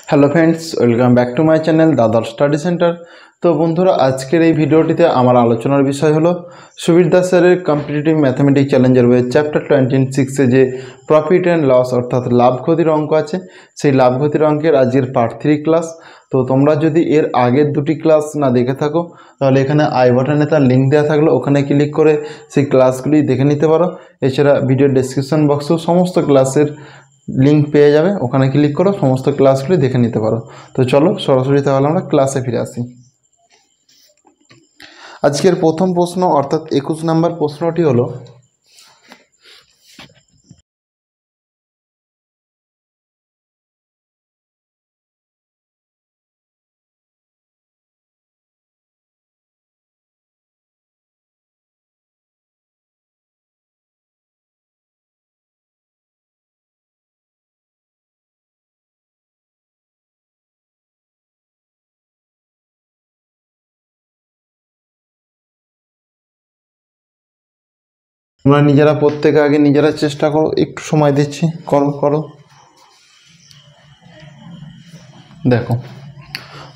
Hello friends, welcome back to my channel দাদার study centre. তো বন্ধুরা, আজকের এই ভিডিওটিতে আমার আলোচনার বিষয় হলো সুবীর দাস স্যারের কম্পিটিটিভ ম্যাথামেটিক্স চ্যালেঞ্জের বইয়ের চ্যাপ্টার 26-এ যে প্রফিট অ্যান্ড লস অর্থাৎ লাভ ক্ষতির অঙ্ক আছে, সেই লাভ ক্ষতির অঙ্কের আজকের পার্ট 3 ক্লাস। তো তোমরা যদি এর আগের দুটি ক্লাস না দেখে থাকো তাহলে এখানে আই বাটনে তার লিঙ্ক দেওয়া থাকলো, ওখানে ক্লিক করে সেই ক্লাসগুলি দেখে নিতে পারো। এছাড়া ভিডিও ডেসক্রিপশন বক্সেও সমস্ত ক্লাসের লিঙ্ক পেয়ে যাবে, ওখানে ক্লিক করো, সমস্ত ক্লাসগুলি দেখে নিতে পারো। তো চলো সরাসরি তাহলে আমরা ক্লাসে ফিরে আসি। আজকের প্রথম প্রশ্ন অর্থাৎ 21 নম্বর প্রশ্নটি হলো, তোমরা নিজেরা প্রত্যেকে আগে নিজেরা চেষ্টা করো, একটু সময় দিচ্ছি, করো। দেখো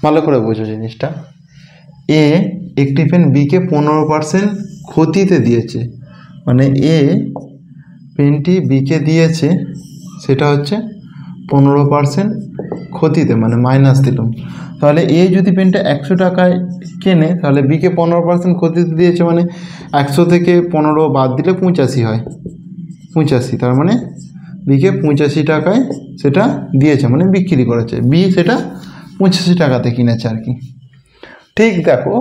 ভালো করে বোঝো জিনিসটা। এ একটি পেন বিকে 15% ক্ষতিতে দিয়েছে, মানে এ পেনটি বিকে দিয়েছে সেটা হচ্ছে 15% ক্ষতিতে, মানে মাইনাস দিলাম। তাহলে এ যদি পেনটা 100 টাকায় কেনে তাহলে বিকে 15% ক্ষতিতে দিয়েছে, মানে 100 থেকে 15 বাদ দিলে 85 হয়, 85। তার মানে বিকে 85 টাকায় সেটা দিয়েছে, মানে বিক্রি করেছে। বি সেটা 85 টাকাতে কিনেছে আর কি। ঠিক দেখো,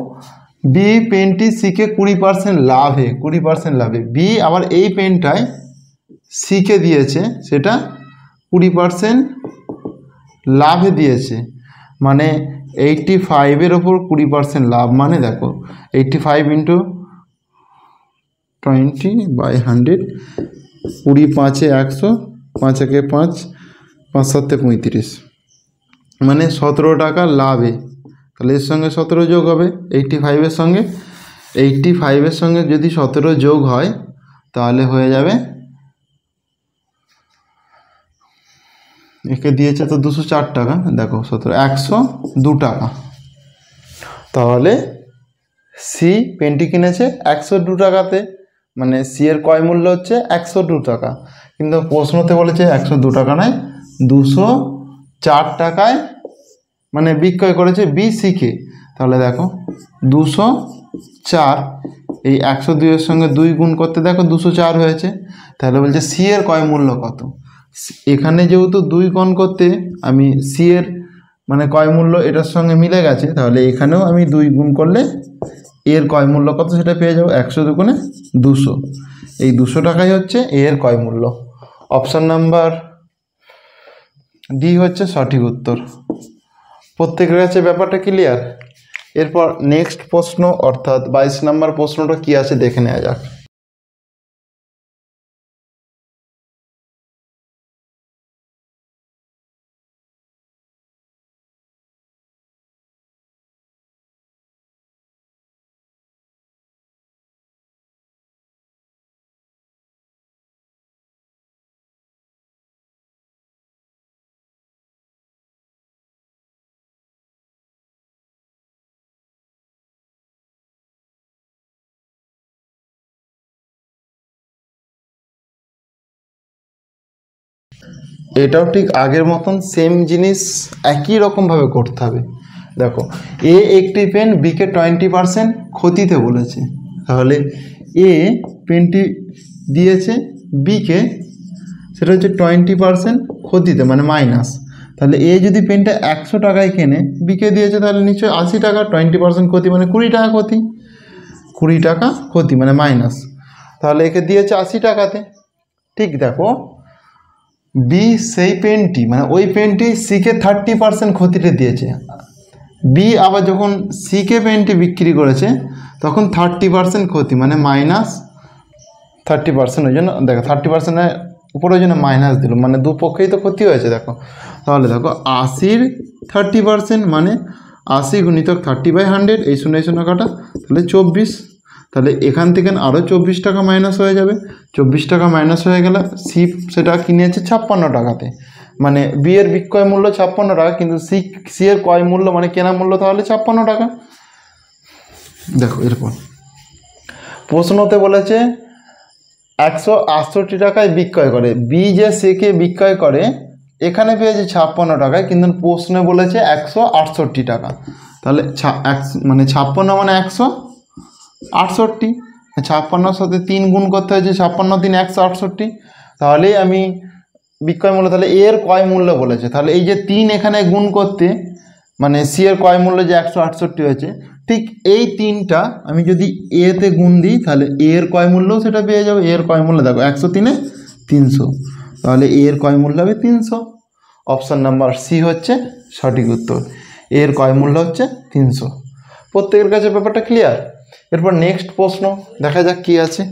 বি পেনটি সিকে 20% লাভে, 20% লাভে বি আবার এই পেনটায় সিকে দিয়েছে, সেটা 20% লাভে দিয়েছে, মানে 85-এর ওপর 20% লাভ। মানে দেখো 85 ইন্টু 20/100, 20 5-এ 100, 5 একে 5, 5 7-এ 35, মানে 17 টাকা লাভে। তাহলে এর সঙ্গে 17 যোগ হবে 85-এর সঙ্গে, 85-এর সঙ্গে যদি 17 যোগ হয় তাহলে হয়ে যাবে, একে দিয়েছে তো 204 টাকা, দেখো 17 102 টাকা। তাহলে সি পেনটি কিনেছে 102 টাকাতে, মানে সি এর ক্রয় মূল্য হচ্ছে 102 টাকা, কিন্তু প্রশ্নতে বলেছে 102 টাকা নয় 204 টাকায় মানে বিক্রয় করেছে বি সিকে। তাহলে দেখো 204, এই 102-এর সঙ্গে 2 গুণ করতে দেখো 204 হয়েছে। তাহলে বলছে সি এর ক্রয় মূল্য কত। এখানে যেহেতু 2 গুণ করতে আমি সি এর মানে ক্রয় মূল্য এটার সঙ্গে মিলে গেছে, তাহলে এখানেও আমি 2 গুণ করলে এর ক্রয় মূল্য কত সেটা পেয়ে যাবো, 100 দুগুণে 200। এই 200 টাকাই হচ্ছে এর ক্রয় মূল্য। অপশান নাম্বার ডি হচ্ছে সঠিক উত্তর। প্রত্যেকের কাছে ব্যাপারটা ক্লিয়ার। এরপর নেক্সট প্রশ্ন অর্থাৎ 22 নম্বর প্রশ্নটা কি আছে দেখে নেওয়া যাক। এটাও ঠিক আগের মতন সেম জিনিস একই রকমভাবে করতে হবে। দেখো এ একটি পেন বিকে 20% ক্ষতিতে বলেছে, তাহলে এ পেনটি দিয়েছে বিকে, সেটা হচ্ছে 20% ক্ষতিতে, মানে মাইনাস। তাহলে এ যদি পেনটা 100 টাকায় কেনে বিকে দিয়েছে, তাহলে নিশ্চয়ই 80 টাকা, 20% ক্ষতি মানে 20 টাকা ক্ষতি, 20 টাকা ক্ষতি মানে মাইনাস। তাহলে একে দিয়েছে 80 টাকাতে। ঠিক দেখো বি সেই পেনটি মানে ওই পেনটি সিকে 30% ক্ষতিতে দিয়েছে, বি আবার যখন সিকে পেনটি বিক্রি করেছে তখন 30% ক্ষতি মানে মাইনাস 30%। ওই জন্য দেখো 30%-এর উপরে ওই জন্য মাইনাস দিল, মানে দুপক্ষেই তো ক্ষতি হয়েছে। দেখো তাহলে দেখো 80-র 30% মানে 80 গুণিতক 30/100, এই 0 কাটা, তাহলে 24। তাহলে এখান থেকে আরও 24 টাকা মাইনাস হয়ে যাবে, 24 টাকা মাইনাস হয়ে গেলে সি সেটা কিনেছে 56 টাকাতে, মানে বি এর বিক্রয় মূল্য 56 টাকা, কিন্তু সি এর ক্রয় মূল্য মানে কেনা মূল্য তাহলে 56 টাকা। দেখো এরপর প্রশ্নতে বলেছে 168 টাকায় বিক্রয় করে, বি যে সিকে বিক্রয় করে এখানে পেয়েছে 56 টাকায়, কিন্তু প্রশ্নে বলেছে 168 টাকা। তাহলে মানে 56 মানে 168, 56 সাথে 3 গুণ করতে হয়েছে, 56 3 168, তাহলেই আমি বিক্রয় মূল্য, তাহলে এর ক্রয় মূল্য বলেছে, তাহলে এই যে 3 এখানে গুণ করতে মানে সি এর ক্রয় মূল্য যে 168 হয়েছে, ঠিক এই 3টা আমি যদি এতে গুণ দিই তাহলে এর ক্রয় মূল্যও সেটা পেয়ে যাবে। এর ক্রয় মূল্য দেখো 103 300, তাহলে এর ক্রয় মূল্য হবে 300। অপশান নাম্বার সি হচ্ছে সঠিক উত্তর, এর ক্রয় মূল্য হচ্ছে 300। প্রত্যেকের কাছে ব্যাপারটা ক্লিয়ার। এরপর নেক্সট প্রশ্ন দেখা যাক কি আছে।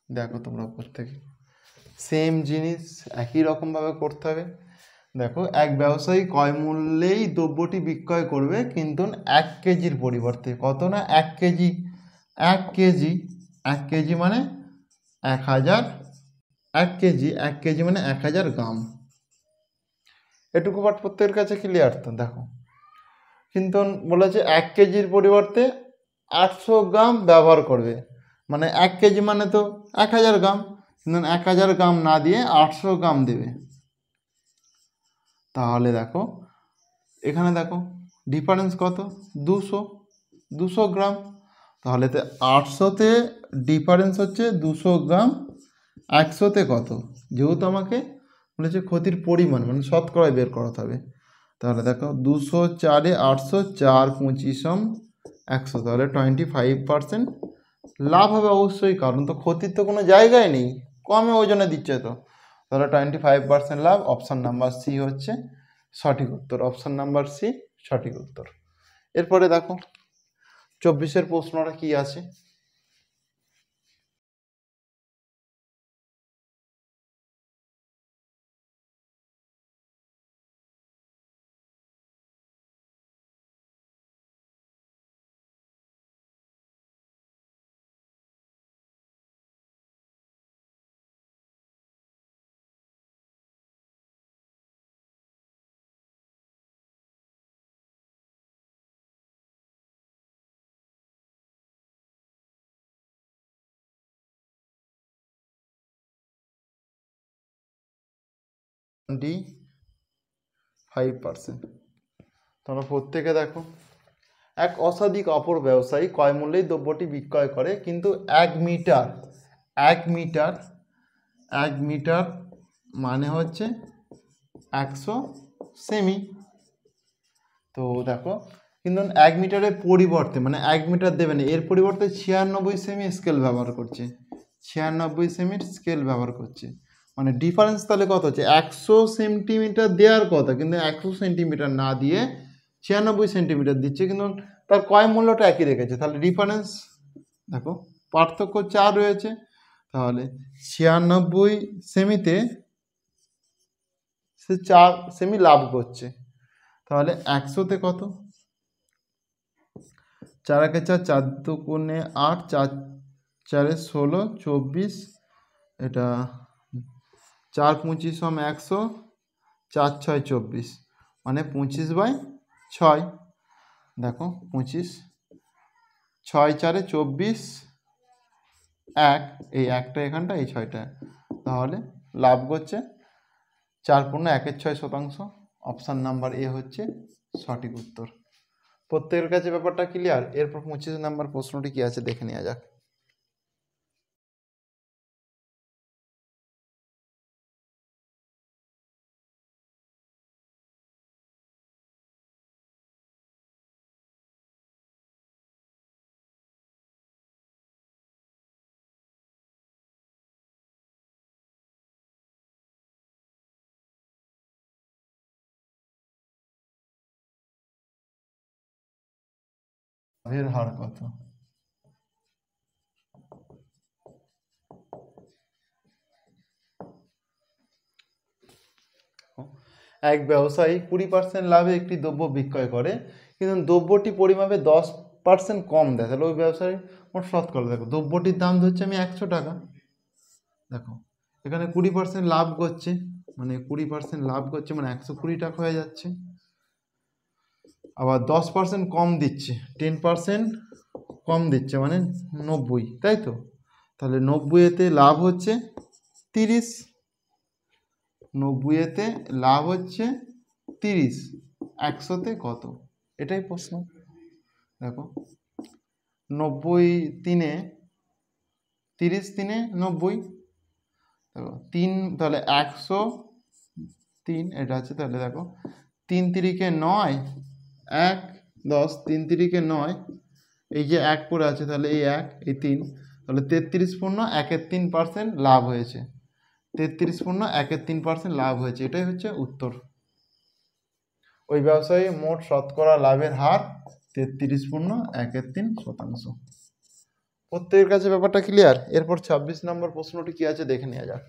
দেখো তোমরা প্রত্যেকে সেম জিনিস একই রকমভাবে করতে হবে। দেখো এক ব্যবসায়ী ক্রয় মূল্যেই দ্রব্যটি বিক্রয় করবে, কিন্তু 1 কেজির পরিবর্তে কত না 1 কেজি, 1 কেজি, 1 কেজি মানে 1000, 1 কেজি, 1 কেজি মানে 1000 গ্রাম। এটুকু পাঠ প্রত্যেকের কাছে ক্লিয়ার তো? দেখো কিন্তু বলেছে 1 কেজির পরিবর্তে 800 গ্রাম ব্যবহার করবে, মানে 1 কেজি মানে তো 1000 গ্রাম, কিন্তু 1000 গ্রাম না দিয়ে 800 গ্রাম দেবে। তাহলে দেখো এখানে দেখো ডিফারেন্স কত, 200 গ্রাম। তাহলে 800তে ডিফারেন্স হচ্ছে 200 গ্রাম, 100তে কত, যেহেতু আমাকে বলেছে ক্ষতির পরিমাণ মানে শতকরায় বের করাতে হবে। তাহলে দেখো 200 4 800, 4 25 100, তাহলে 25% লাভ হবে অবশ্যই, কারণ তো ক্ষতির তো কোনো জায়গায় নেই, কমে ওজনে দিচ্ছে তো, তাহলে 25% লাভ। অপশান নাম্বার সি হচ্ছে সঠিক উত্তর, অপশান নাম্বার সি সঠিক উত্তর। এরপরে দেখো 24-এর প্রশ্নটা কি আছে। ডি 5%। তোমরা প্রত্যেকে দেখো এক অসাধিক অপর ব্যবসায়ী ক্রয় মূল্যেই দ্রব্যটি বিক্রয় করে, কিন্তু 1 মিটার মানে হচ্ছে 100 সেমি। তো দেখো কিন্তু 1 মিটারের পরিবর্তে মানে 1 মিটার দেবে না, এর পরিবর্তে 96 সেমি স্কেল ব্যবহার করছে, 96 সেমির স্কেল ব্যবহার করছে, মানে ডিফারেন্স তাহলে কত হচ্ছে, 100 সেন্টিমিটার দেওয়ার কথা, কিন্তু 100 সেন্টিমিটার না দিয়ে 96 সেন্টিমিটার দিচ্ছে, কিন্তু তার ক্রয় মূল্যটা একই রেখেছে। তাহলে ডিফারেন্স দেখো পার্থক্য 4 রয়েছে, তাহলে 96 সেমিতে সে 4 সেমি লাভ করছে। তাহলে 100তে কত, 4 একে 4, 4 দুগুণে 8, 4 4 16, 24, এটা 4 25 100, 4 6 24, মানে 25/6। দেখো 25, 6 4 24, 1, এই একটা এখানটা, এই 6টা, তাহলে লাভ করছে 4/1/6 অপশান নাম্বার এ হচ্ছে সঠিক উত্তর। প্রত্যেকের কাছে ব্যাপারটা ক্লিয়ার। এরপর 25 নাম্বার প্রশ্নটি কি আছে দেখে নেওয়া যাক। লাভের হার কত? এক ব্যবসায়ী 20% লাভে একটি দ্রব্য বিক্রয় করে, কিন্তু দ্রব্যটি পরিমাপে 10% কম দেয়, তাহলে ওই ব্যবসায়ী মোট শতকরা, দেখো দ্রব্যটির দাম ধরছে আমি 100 টাকা, দেখো এখানে 20% লাভ করছে, মানে 20% লাভ করছে মানে 120 টাকা হয়ে যাচ্ছে। আবার 10% কম দিচ্ছে, 10% কম দিচ্ছে মানে 90, তাই তো? তাহলে 90-এতে লাভ হচ্ছে 30, 90-এতে লাভ হচ্ছে 30, 100-তে কত? এটাই প্রশ্ন। দেখো 90 30 90, দেখো 3, তাহলে 103 এটা আছে, তাহলে দেখো 3 তিরিকে 9, 1 10, 3 তিরিকে 9, এই যে 1 পড়ে আছে, তাহলে এই 1 এই 3, তাহলে 33.13% লাভ হয়েছে, 33.13% লাভ হয়েছে, এটাই হচ্ছে উত্তর। ওই ব্যবসায়ী মোট শতকরা লাভের হার 33.13%। প্রত্যেকের কাছে ব্যাপারটা ক্লিয়ার? এরপর 26 নম্বর প্রশ্নটি কি আছে দেখে নেওয়া যাক।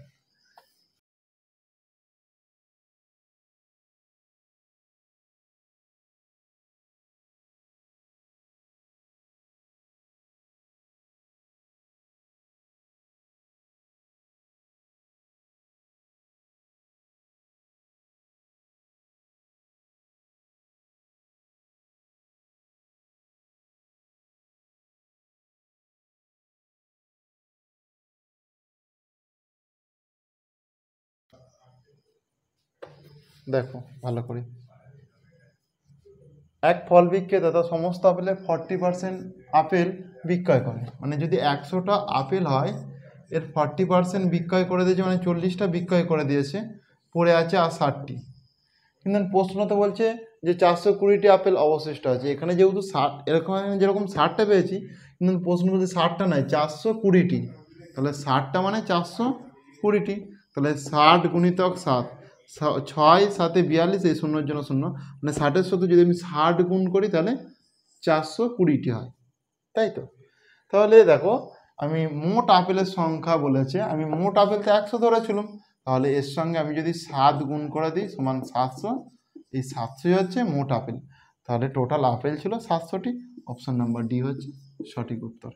দেখো ভালো করে, এক ফল বিক্রেতা সমস্ত আপেলের 40% আপেল বিক্রয় করে, মানে যদি 100টা আপেল হয় এর 40% বিক্রয় করে দিয়েছে, মানে 40টা বিক্রয় করে দিয়েছে, পড়ে আছে আর 60টি। কিন্তু প্রশ্নতে বলছে যে 420টি আপেল অবশিষ্ট আছে, এখানে যেহেতু 60, এরকম যেরকম 60টা পেয়েছি, কিন্তু প্রশ্ন বলছে 60টা নয় 420টি, তাহলে 60টা মানে 420টি, তাহলে 60 গুণিতক 7, 6 7 42, এই শূন্যর জন্য শূন্য, মানে 60-এর সাথে যদি আমি 60 গুণ করি তাহলে 420টি হয়, তাই তো? তাহলে দেখো আমি মোট আপেলের সংখ্যা বলেছে, আমি মোট আপেল তো 100 ধরেছিলাম, তাহলে এর সঙ্গে আমি যদি 7 গুণ করে দিই সমান 700, এই 700 হচ্ছে মোট আপেল, তাহলে টোটাল আপেল ছিল 700টি, অপশন নাম্বার ডি হচ্ছে সঠিক উত্তর।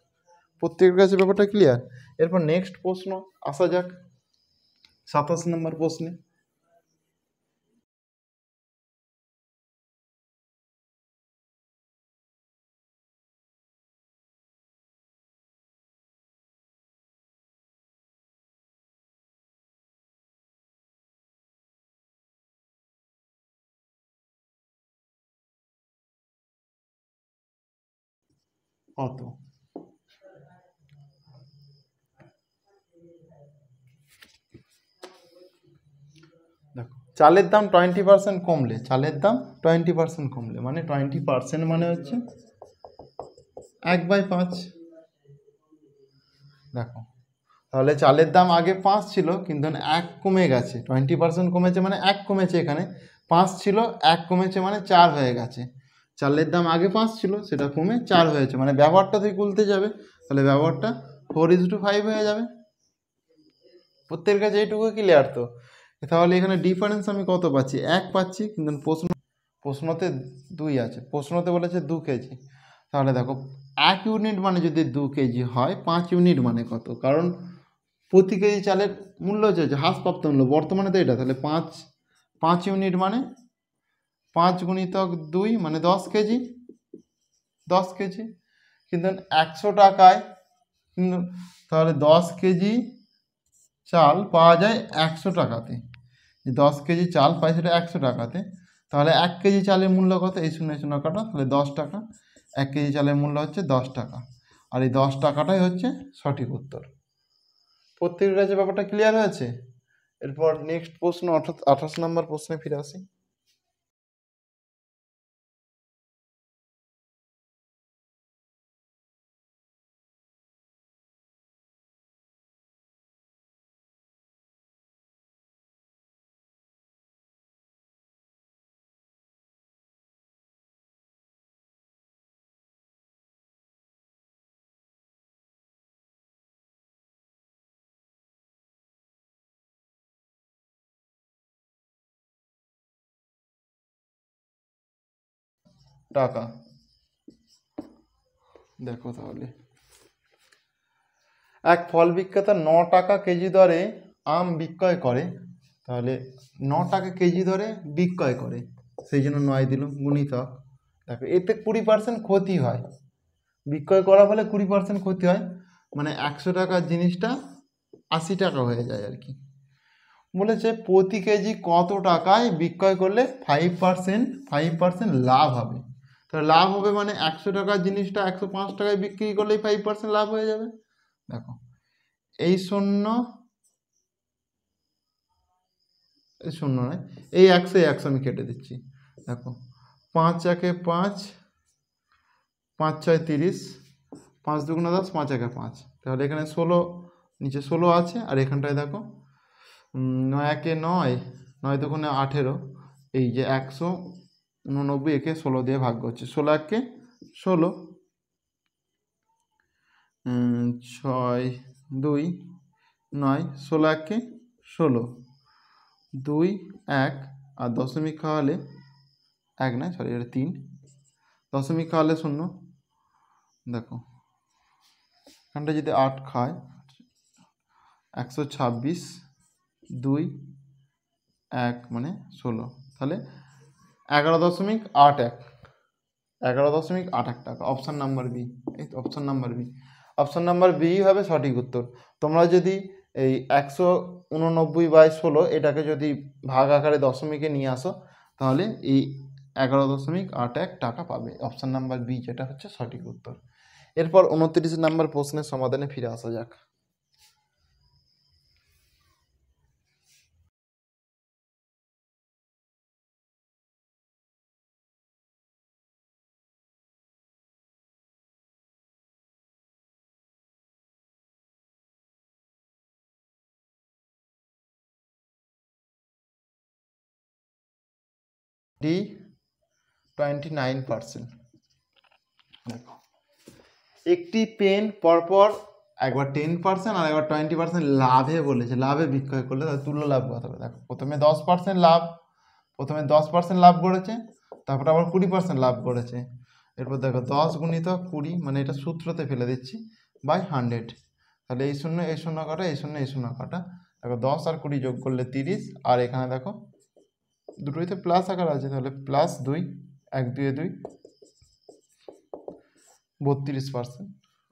প্রত্যেকের কাছে ব্যাপারটা ক্লিয়ার? এরপর নেক্সট প্রশ্ন আসা যাক, 27 নম্বর প্রশ্নে। কত? দেখো চালের দাম 20% কমলে, চালের দাম 20% কমলে, মানে 20% মানে হচ্ছে 1/5। দেখো তাহলে চালের দাম আগে 5 ছিল, কিন্তু 1 কমে গেছে, 20% কমেছে মানে 1 কমেছে, এখানে 5 ছিল 1 কমেছে মানে 4 হয়ে গেছে। চালের দাম আগে 5 ছিল, সেটা কমে 4 হয়েছে, মানে ব্যবহারটা থেকে উল্টে যাবে, তাহলে ব্যবহারটা 4:5 হয়ে যাবে। প্রত্যেকের কাছে এইটুকু ক্লিয়ার তো? তাহলে এখানে ডিফারেন্স আমি কত পাচ্ছি? 1 পাচ্ছি, কিন্তু প্রশ্নতে 2 আছে, প্রশ্নতে বলেছে 2 কেজি, তাহলে দেখো 1 ইউনিট মানে যদি 2 কেজি হয়, 5 ইউনিট মানে কত? কারণ প্রতি কেজি চালের মূল্য হচ্ছে হ্রাসপ্রাপ্ত মূল্য, বর্তমানে তো এটা, তাহলে 5 ইউনিট মানে 5 গুণিতক 2 মানে 10 কেজি, 10 কেজি, কিন্তু 100 টাকায়, কিন্তু তাহলে 10 কেজি চাল পাওয়া যায় 100 টাকাতে, 10 কেজি চাল পাই সেটা 100 টাকাতে, তাহলে 1 কেজি চালের মূল্য কত? এই শূন্য শূন্য কাটা, তাহলে 10 টাকা, 1 কেজি চালের মূল্য হচ্ছে 10 টাকা, আর এই 10 টাকাটাই হচ্ছে সঠিক উত্তর। প্রত্যেকের কাছে ব্যাপারটা ক্লিয়ার হয়েছে? এরপর নেক্সট প্রশ্ন 28 নম্বর প্রশ্নে ফিরে আসি। টাকা। দেখো তাহলে এক ফল বিক্রেতা 9 টাকা কেজি দরে আম বিক্রয় করে, তাহলে 9 টাকা কেজি দরে বিক্রয় করে, সেই জন্য 9 দিল গুণিতক। দেখো এতে 20% ক্ষতি হয়, বিক্রয় করা ফলে 20% ক্ষতি হয়, মানে 100 টাকার জিনিসটা 80 টাকা হয়ে যায় আর কি। বলেছে প্রতি কেজি কত টাকায় বিক্রয় করলে 5% লাভ হবে। তাহলে লাভ হবে মানে 100 টাকার জিনিসটা 105 টাকায় বিক্রি করলেই 5% লাভ হয়ে যাবে। দেখো এই শূন্য নয়, এই 100 আমি কেটে দিচ্ছি। দেখো 5 একে 5, 5 6 30, 5 দুগুণে 10, 5 একে 5, তাহলে এখানে 16, নিচে 16 আছে, আর এখানটায় দেখো 9 একে 9, 9 দুগুণে 18, এই যে 189 একে 16 দিয়ে ভাগ করছে, 16 একে 16, 6 2 9, 16 একে 16, 2 1, আর দশমিক খাওয়ালে 1 নয় সরি এটা 3, দশমিক খাওয়ালে 0। দেখো এখানটা যদি 8 খায় 126, 2 1 মানে 16, তাহলে 11.81, 11.81 টাকা। অপশান নাম্বার বি, এই তো option number B, option number B হবে সঠিক উত্তর। তোমরা যদি এই 189/16 এটাকে যদি ভাগ আকারে দশমিকে নিয়ে আসো, তাহলে এই 11.81 টাকা পাবে। অপশান নাম্বার বি যেটা হচ্ছে সঠিক উত্তর। এরপর 29 নম্বর প্রশ্নের সমাধানে ফিরে আসা যাক। ডি 29%। দেখো একটি পেন পরপর একবার 10% আর একবার 20% লাভে বলেছে, লাভে বিক্রয় করলে তার তুল্য লাভ কত হবে। দেখো প্রথমে 10% লাভ, প্রথমে 10% লাভ করেছে, তারপরে আবার 20% লাভ করেছে। এরপর দেখো 10 গুণিতক 20, মানে এটা সূত্রতে ফেলে দিচ্ছি, বাই 100, তাহলে এই শূন্য কাটা, এই শূন্য কাটা। দেখো 10 আর 20 যোগ করলে 30, আর এখানে দেখো দুটোইতে প্লাস আকার আছে, তাহলে +2, 1 2 2, 32%।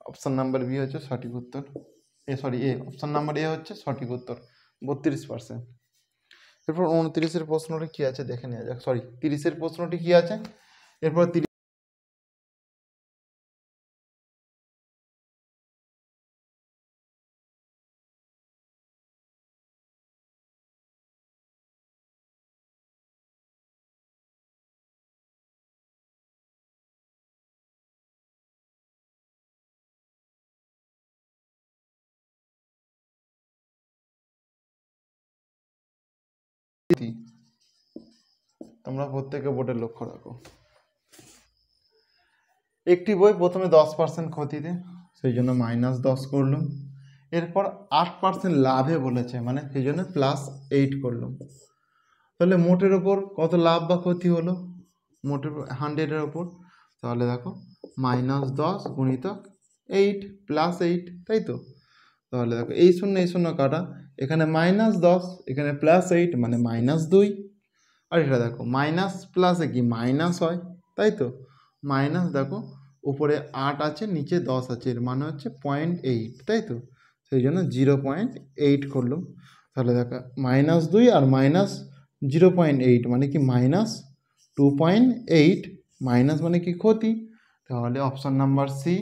অপশান নাম্বার বি হচ্ছে সঠিক উত্তর, অপশান নাম্বার এ হচ্ছে সঠিক উত্তর, 32%। এরপর 29-এর প্রশ্নটি কি আছে দেখে নেওয়া যাক, 30-এর প্রশ্নটি কি আছে। এরপর 30 তোমরা প্রত্যেকে বোর্ডে লক্ষ্য রাখো। একটি বই প্রথমে 10% ক্ষতিতে, সেই জন্য -10 করলাম। এরপর 8% লাভে বলেছে, মানে সেই জন্য +8 করলাম। তাহলে মোটের ওপর কত লাভ বা ক্ষতি হলো, মোটের 100-এর ওপর, তাহলে দেখো -10 গুণিতক 8 +8, তাই তো। তাহলে দেখো এই শূন্য কাটা, এখানে -10, এখানে +8 মানে -2, আর এটা দেখো মাইনাস প্লাসে কি মাইনাস হয়, তাই তো। মাইনাস দেখো উপরে 8 আছে, নিচে 10 আছে, এর মানে হচ্ছে 0.8, তাই তো, সেই জন্য 0.8 করলাম। তাহলে দেখো -2 আর -0.8 মানে কি -2.8, মাইনাস মানে কি ক্ষতি, তাহলে অপশান নাম্বার সি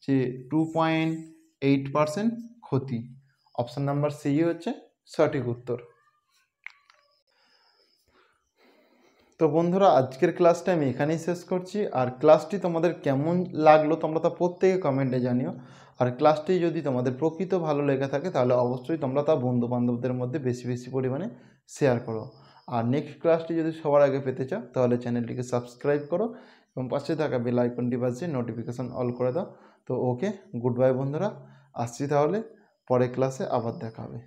যে 2.8% ক্ষতি। অপশান নাম্বার সি হচ্ছে সঠিক উত্তর। তো বন্ধুরা আজকের ক্লাসটা আমি এখানেই শেষ করছি, আর ক্লাসটি তোমাদের কেমন লাগলো তোমরা তা প্রত্যেকে কমেন্টে জানিও। আর ক্লাসটি যদি তোমাদের প্রকৃত ভালো লেগে থাকে তাহলে অবশ্যই তোমরা তা বন্ধু বান্ধবদের মধ্যে বেশি বেশি পরিমাণে শেয়ার করো। আর নেক্সট ক্লাসটি যদি সবার আগে পেতে চাও তাহলে চ্যানেলটিকে সাবস্ক্রাইব করো এবং পাশে থাকা বেল আইকনটি বাজিয়ে নোটিফিকেশান অল করে দাও। তো ওকে, গুড বাই বন্ধুরা, আসছি তাহলে, পরের ক্লাসে আবার দেখা হবে।